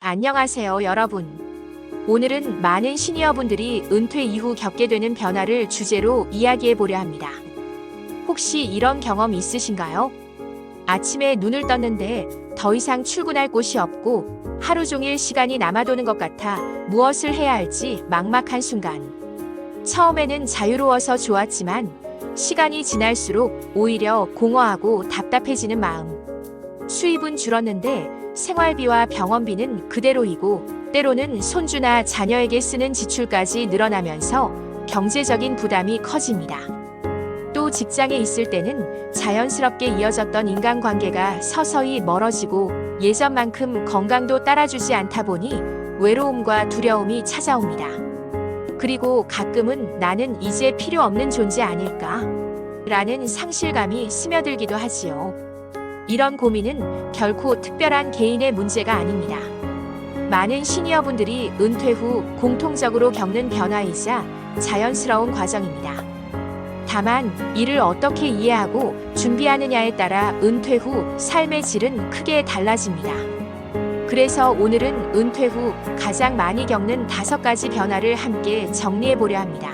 안녕하세요, 여러분. 오늘은 많은 시니어분들이 은퇴 이후 겪게 되는 변화를 주제로 이야기해 보려 합니다. 혹시 이런 경험 있으신가요? 아침에 눈을 떴는데 더 이상 출근할 곳이 없고 하루 종일 시간이 남아도는 것 같아 무엇을 해야 할지 막막한 순간. 처음에는 자유로워서 좋았지만 시간이 지날수록 오히려 공허하고 답답해지는 마음. 수입은 줄었는데 생활비와 병원비는 그대로이고 때로는 손주나 자녀에게 쓰는 지출까지 늘어나면서 경제적인 부담이 커집니다. 또 직장에 있을 때는 자연스럽게 이어졌던 인간관계가 서서히 멀어지고 예전만큼 건강도 따라주지 않다 보니 외로움과 두려움이 찾아옵니다. 그리고 가끔은 나는 이제 필요 없는 존재 아닐까? 라는 상실감이 스며들기도 하지요. 이런 고민은 결코 특별한 개인의 문제가 아닙니다. 많은 시니어분들이 은퇴 후 공통적으로 겪는 변화이자 자연스러운 과정입니다. 다만 이를 어떻게 이해하고 준비하느냐에 따라 은퇴 후 삶의 질은 크게 달라집니다. 그래서 오늘은 은퇴 후 가장 많이 겪는 5가지 변화를 함께 정리해 보려 합니다.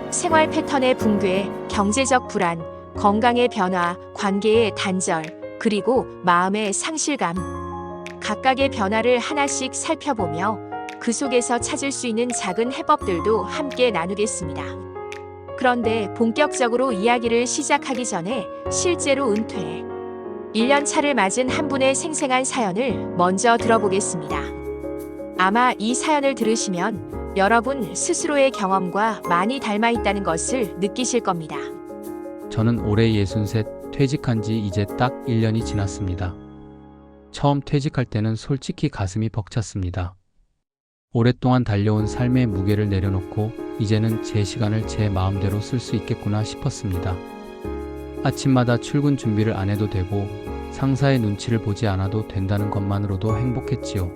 생활 패턴의 붕괴, 경제적 불안, 건강의 변화, 관계의 단절, 그리고 마음의 상실감. 각각의 변화를 하나씩 살펴보며 그 속에서 찾을 수 있는 작은 해법들도 함께 나누겠습니다. 그런데 본격적으로 이야기를 시작하기 전에 실제로 은퇴 1년 차를 맞은 한 분의 생생한 사연을 먼저 들어보겠습니다. 아마 이 사연을 들으시면 여러분 스스로의 경험과 많이 닮아 있다는 것을 느끼실 겁니다. 저는 올해 63, 퇴직한 지 이제 딱 1년이 지났습니다. 처음 퇴직할 때는 솔직히 가슴이 벅찼습니다. 오랫동안 달려온 삶의 무게를 내려놓고 이제는 제 시간을 제 마음대로 쓸 수 있겠구나 싶었습니다. 아침마다 출근 준비를 안 해도 되고 상사의 눈치를 보지 않아도 된다는 것만으로도 행복했지요.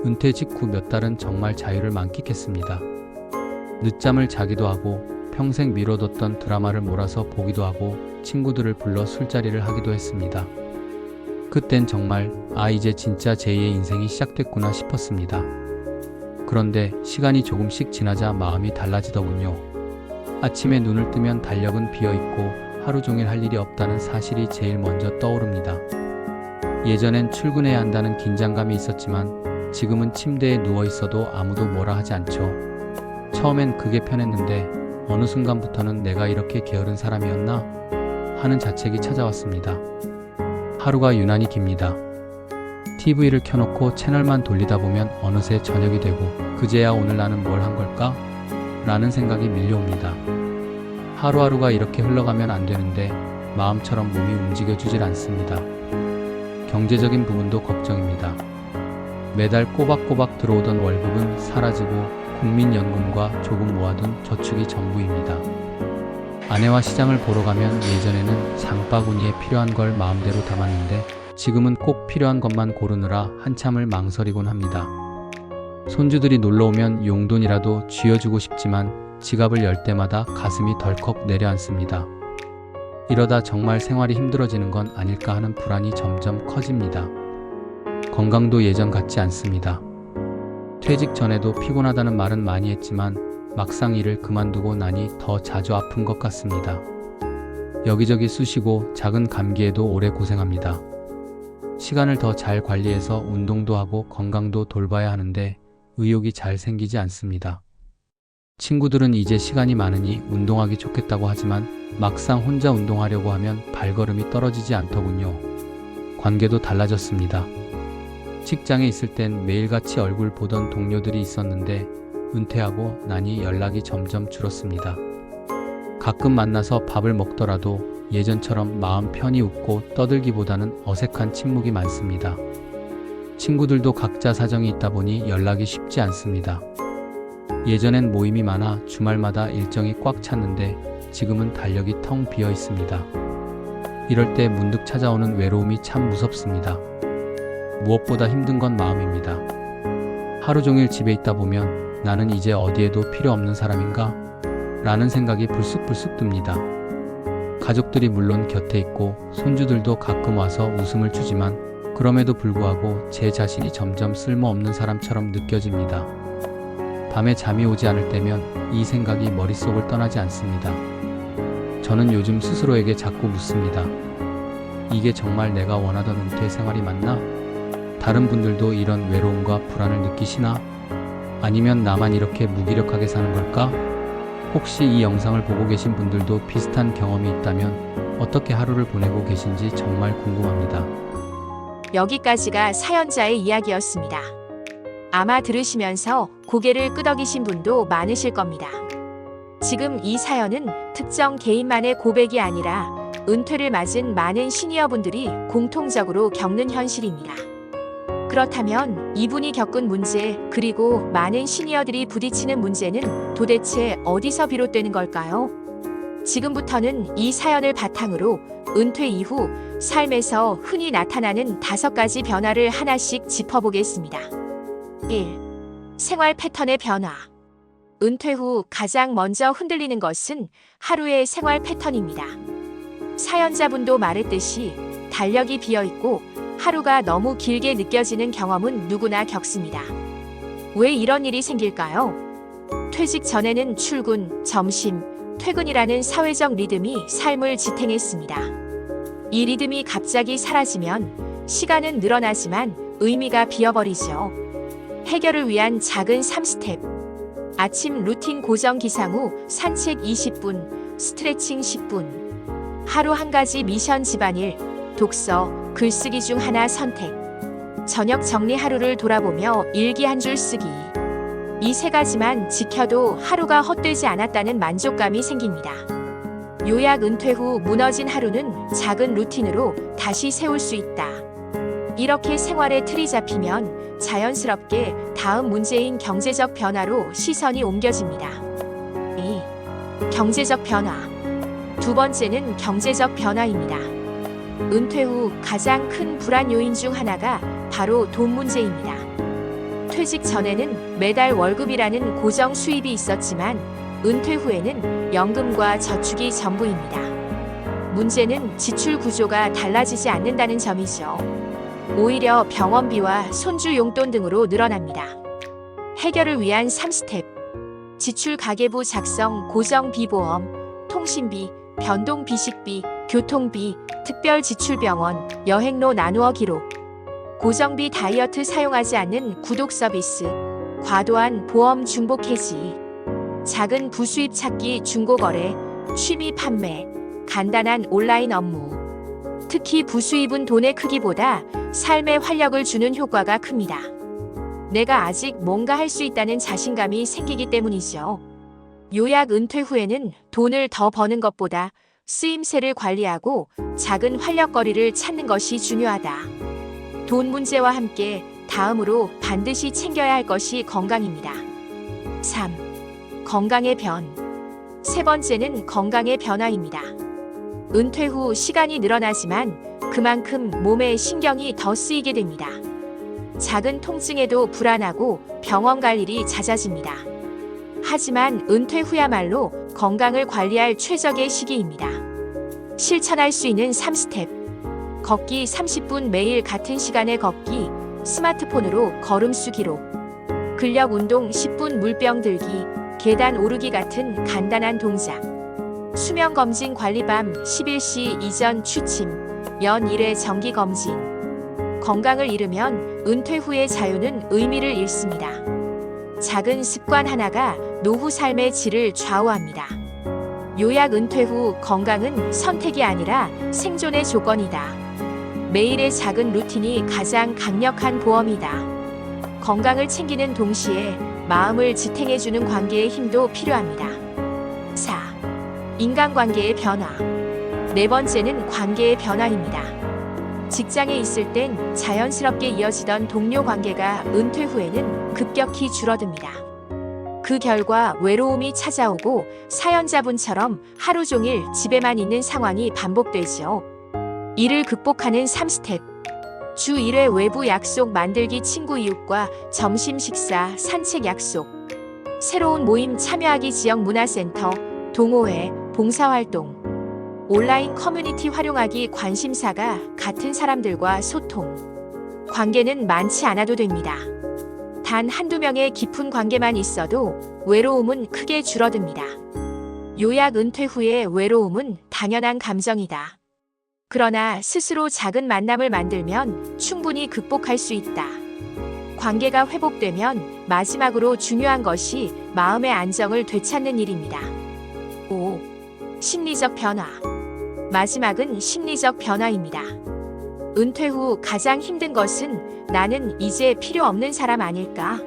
은퇴 직후 몇 달은 정말 자유를 만끽했습니다. 늦잠을 자기도 하고 평생 미뤄뒀던 드라마를 몰아서 보기도 하고 친구들을 불러 술자리를 하기도 했습니다. 그땐 정말 이제 진짜 제2의 인생이 시작됐구나 싶었습니다. 그런데 시간이 조금씩 지나자 마음이 달라지더군요. 아침에 눈을 뜨면 달력은 비어있고 하루 종일 할 일이 없다는 사실이 제일 먼저 떠오릅니다. 예전엔 출근해야 한다는 긴장감이 있었지만 지금은 침대에 누워있어도 아무도 뭐라 하지 않죠. 처음엔 그게 편했는데 어느 순간부터는 내가 이렇게 게으른 사람이었나? 하는 자책이 찾아왔습니다. 하루가 유난히 깁니다. TV를 켜놓고 채널만 돌리다 보면 어느새 저녁이 되고 그제야 오늘 나는 뭘 한 걸까? 라는 생각이 밀려옵니다. 하루하루가 이렇게 흘러가면 안 되는데 마음처럼 몸이 움직여주질 않습니다. 경제적인 부분도 걱정입니다. 매달 꼬박꼬박 들어오던 월급은 사라지고 국민연금과 조금 모아둔 저축이 전부입니다. 아내와 시장을 보러 가면 예전에는 장바구니에 필요한 걸 마음대로 담았는데 지금은 꼭 필요한 것만 고르느라 한참을 망설이곤 합니다. 손주들이 놀러오면 용돈이라도 쥐어주고 싶지만 지갑을 열 때마다 가슴이 덜컥 내려앉습니다. 이러다 정말 생활이 힘들어지는 건 아닐까 하는 불안이 점점 커집니다. 건강도 예전 같지 않습니다. 퇴직 전에도 피곤하다는 말은 많이 했지만 막상 일을 그만두고 나니 더 자주 아픈 것 같습니다. 여기저기 쑤시고 작은 감기에도 오래 고생합니다. 시간을 더 잘 관리해서 운동도 하고 건강도 돌봐야 하는데 의욕이 잘 생기지 않습니다. 친구들은 이제 시간이 많으니 운동하기 좋겠다고 하지만 막상 혼자 운동하려고 하면 발걸음이 떨어지지 않더군요. 관계도 달라졌습니다. 직장에 있을 땐 매일같이 얼굴 보던 동료들이 있었는데 은퇴하고 나니 연락이 점점 줄었습니다. 가끔 만나서 밥을 먹더라도 예전처럼 마음 편히 웃고 떠들기보다는 어색한 침묵이 많습니다. 친구들도 각자 사정이 있다 보니 연락이 쉽지 않습니다. 예전엔 모임이 많아 주말마다 일정이 꽉 찼는데 지금은 달력이 텅 비어 있습니다. 이럴 때 문득 찾아오는 외로움이 참 무섭습니다. 무엇보다 힘든 건 마음입니다. 하루 종일 집에 있다 보면 나는 이제 어디에도 필요 없는 사람인가? 라는 생각이 불쑥불쑥 듭니다. 가족들이 물론 곁에 있고 손주들도 가끔 와서 웃음을 주지만 그럼에도 불구하고 제 자신이 점점 쓸모없는 사람처럼 느껴집니다. 밤에 잠이 오지 않을 때면 이 생각이 머릿속을 떠나지 않습니다. 저는 요즘 스스로에게 자꾸 묻습니다. 이게 정말 내가 원하던 은퇴 생활이 맞나? 다른 분들도 이런 외로움과 불안을 느끼시나? 아니면 나만 이렇게 무기력하게 사는 걸까? 혹시 이 영상을 보고 계신 분들도 비슷한 경험이 있다면 어떻게 하루를 보내고 계신지 정말 궁금합니다. 여기까지가 사연자의 이야기였습니다. 아마 들으시면서 고개를 끄덕이신 분도 많으실 겁니다. 지금 이 사연은 특정 개인만의 고백이 아니라 은퇴를 맞은 많은 시니어분들이 공통적으로 겪는 현실입니다. 그렇다면 이분이 겪은 문제, 그리고 많은 시니어들이 부딪히는 문제는 도대체 어디서 비롯되는 걸까요? 지금부터는 이 사연을 바탕으로 은퇴 이후 삶에서 흔히 나타나는 5가지 변화를 하나씩 짚어보겠습니다. 1. 생활 패턴의 변화. 은퇴 후 가장 먼저 흔들리는 것은 하루의 생활 패턴입니다. 사연자분도 말했듯이 달력이 비어있고 하루가 너무 길게 느껴지는 경험은 누구나 겪습니다. 왜 이런 일이 생길까요? 퇴직 전에는 출근, 점심, 퇴근이라는 사회적 리듬이 삶을 지탱했습니다. 이 리듬이 갑자기 사라지면 시간은 늘어나지만 의미가 비어버리죠. 해결을 위한 작은 3스텝. 아침 루틴 고정 기상 후 산책 20분, 스트레칭 10분. 하루 한 가지 미션 집안일, 독서, 글쓰기 중 하나 선택. 저녁 정리 하루를 돌아보며 일기 한 줄 쓰기. 이 3가지만 지켜도 하루가 헛되지 않았다는 만족감이 생깁니다. 요약 은퇴 후 무너진 하루는 작은 루틴으로 다시 세울 수 있다. 이렇게 생활의 틀이 잡히면 자연스럽게 다음 문제인 경제적 변화로 시선이 옮겨집니다. 2. 경제적 변화. 2번째는 경제적 변화입니다. 은퇴 후 가장 큰 불안 요인 중 하나가 바로 돈 문제입니다. 퇴직 전에는 매달 월급이라는 고정 수입이 있었지만 은퇴 후에는 연금과 저축이 전부입니다. 문제는 지출 구조가 달라지지 않는다는 점이죠. 오히려 병원비와 손주 용돈 등으로 늘어납니다. 해결을 위한 3스텝. 지출 가계부 작성, 고정비보험, 통신비, 변동비식비, 교통비, 특별지출병원, 여행로 나누어 기록. 고정비 다이어트 사용하지 않는 구독 서비스, 과도한 보험 중복 해지. 작은 부수입 찾기 중고거래, 취미 판매, 간단한 온라인 업무. 특히 부수입은 돈의 크기보다 삶에 활력을 주는 효과가 큽니다. 내가 아직 뭔가 할 수 있다는 자신감이 생기기 때문이죠. 요약 은퇴 후에는 돈을 더 버는 것보다 쓰임새를 관리하고 작은 활력거리를 찾는 것이 중요하다. 돈 문제와 함께 다음으로 반드시 챙겨야 할 것이 건강입니다. 3. 건강의 변. 3번째는 건강의 변화입니다. 은퇴 후 시간이 늘어나지만 그만큼 몸에 신경이 더 쓰이게 됩니다. 작은 통증에도 불안하고 병원 갈 일이 잦아집니다. 하지만 은퇴 후야말로 건강을 관리할 최적의 시기입니다. 실천할 수 있는 3스텝. 걷기 30분 매일 같은 시간에 걷기, 스마트폰으로 걸음수 기록. 근력 운동 10분 물병 들기, 계단 오르기 같은 간단한 동작. 수면 검진 관리 밤 11시 이전 취침, 연 1회 정기 검진. 건강을 잃으면 은퇴 후의 자유는 의미를 잃습니다. 작은 습관 하나가 노후 삶의 질을 좌우합니다. 요약 은퇴 후 건강은 선택이 아니라 생존의 조건이다. 매일의 작은 루틴이 가장 강력한 보험이다. 건강을 챙기는 동시에 마음을 지탱해주는 관계의 힘도 필요합니다. 4. 인간관계의 변화. 4번째는 관계의 변화입니다. 직장에 있을 땐 자연스럽게 이어지던 동료 관계가 은퇴 후에는 급격히 줄어듭니다. 그 결과 외로움이 찾아오고 사연자분처럼 하루 종일 집에만 있는 상황이 반복되죠. 이를 극복하는 3스텝. 주 1회 외부 약속 만들기, 친구 이웃과 점심 식사, 산책 약속. 새로운 모임 참여하기, 지역 문화센터, 동호회, 봉사활동. 온라인 커뮤니티 활용하기, 관심사가 같은 사람들과 소통. 관계는 많지 않아도 됩니다. 단 한두 명의 깊은 관계만 있어도 외로움은 크게 줄어듭니다. 요약 은퇴 후의 외로움은 당연한 감정이다. 그러나 스스로 작은 만남을 만들면 충분히 극복할 수 있다. 관계가 회복되면 마지막으로 중요한 것이 마음의 안정을 되찾는 일입니다. 5. 심리적 변화. 마지막은 심리적 변화입니다. 은퇴 후 가장 힘든 것은 나는 이제 필요 없는 사람 아닐까?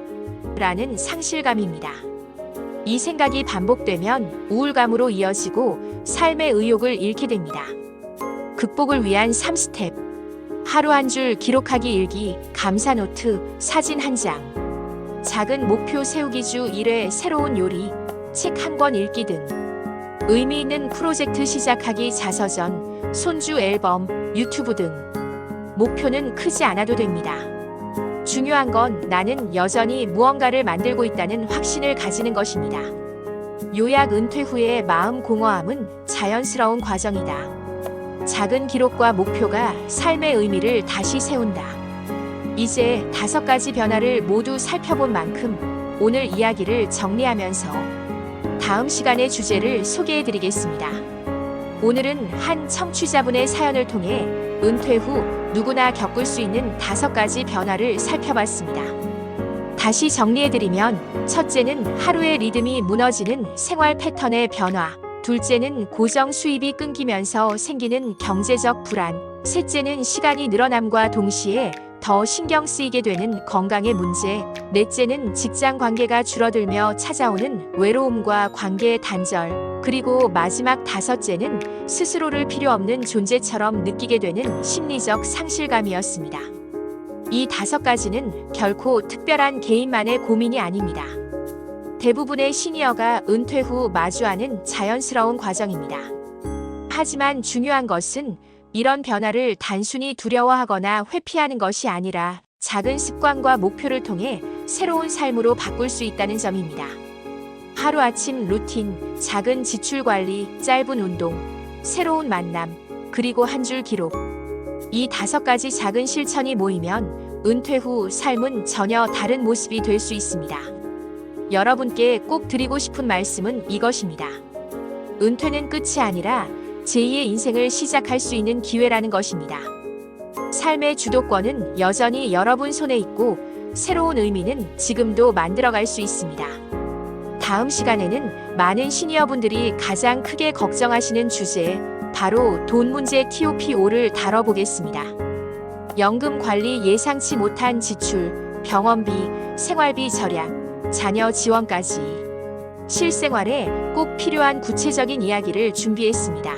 라는 상실감입니다. 이 생각이 반복되면 우울감으로 이어지고 삶의 의욕을 잃게 됩니다. 극복을 위한 3스텝. 하루 한 줄 기록하기 일기, 감사 노트, 사진 한 장. 작은 목표 세우기 주 1회 새로운 요리, 책 한 권 읽기 등. 의미 있는 프로젝트 시작하기 자서전, 손주 앨범, 유튜브 등. 목표는 크지 않아도 됩니다. 중요한 건 나는 여전히 무언가를 만들고 있다는 확신을 가지는 것입니다. 요약 은퇴 후의 마음 공허함은 자연스러운 과정이다. 작은 기록과 목표가 삶의 의미를 다시 세운다. 이제 5가지 변화를 모두 살펴본 만큼 오늘 이야기를 정리하면서 다음 시간의 주제를 소개해드리겠습니다. 오늘은 한 청취자분의 사연을 통해 은퇴 후 누구나 겪을 수 있는 5가지 변화를 살펴봤습니다. 다시 정리해드리면, 첫째는 하루의 리듬이 무너지는 생활 패턴의 변화, 둘째는 고정 수입이 끊기면서 생기는 경제적 불안, 셋째는 시간이 늘어남과 동시에 더 신경 쓰이게 되는 건강의 문제, 넷째는 직장 관계가 줄어들며 찾아오는 외로움과 관계의 단절, 그리고 마지막 5째는 스스로를 필요 없는 존재처럼 느끼게 되는 심리적 상실감이었습니다. 이 5가지는 결코 특별한 개인만의 고민이 아닙니다. 대부분의 시니어가 은퇴 후 마주하는 자연스러운 과정입니다. 하지만 중요한 것은 이런 변화를 단순히 두려워하거나 회피하는 것이 아니라 작은 습관과 목표를 통해 새로운 삶으로 바꿀 수 있다는 점입니다. 하루아침 루틴, 작은 지출 관리, 짧은 운동, 새로운 만남, 그리고 한 줄 기록. 이 5가지 작은 실천이 모이면 은퇴 후 삶은 전혀 다른 모습이 될 수 있습니다. 여러분께 꼭 드리고 싶은 말씀은 이것입니다. 은퇴는 끝이 아니라 제2의 인생을 시작할 수 있는 기회라는 것입니다. 삶의 주도권은 여전히 여러분 손에 있고 새로운 의미는 지금도 만들어갈 수 있습니다. 다음 시간에는 많은 시니어분들이 가장 크게 걱정하시는 주제, 바로 돈 문제 TOP5를 다뤄보겠습니다. 연금 관리, 예상치 못한 지출, 병원비, 생활비 절약, 자녀 지원까지 실생활에 꼭 필요한 구체적인 이야기를 준비했습니다.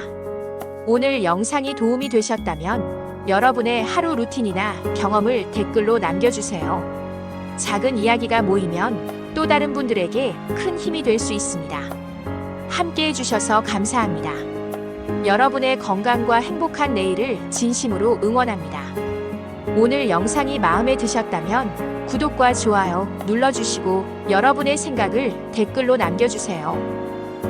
오늘 영상이 도움이 되셨다면 여러분의 하루 루틴이나 경험을 댓글로 남겨주세요. 작은 이야기가 모이면 또 다른 분들에게 큰 힘이 될 수 있습니다. 함께 해주셔서 감사합니다. 여러분의 건강과 행복한 내일을 진심으로 응원합니다. 오늘 영상이 마음에 드셨다면 구독과 좋아요 눌러주시고 여러분의 생각을 댓글로 남겨주세요.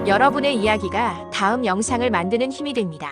여러분의 이야기가 다음 영상을 만드는 힘이 됩니다.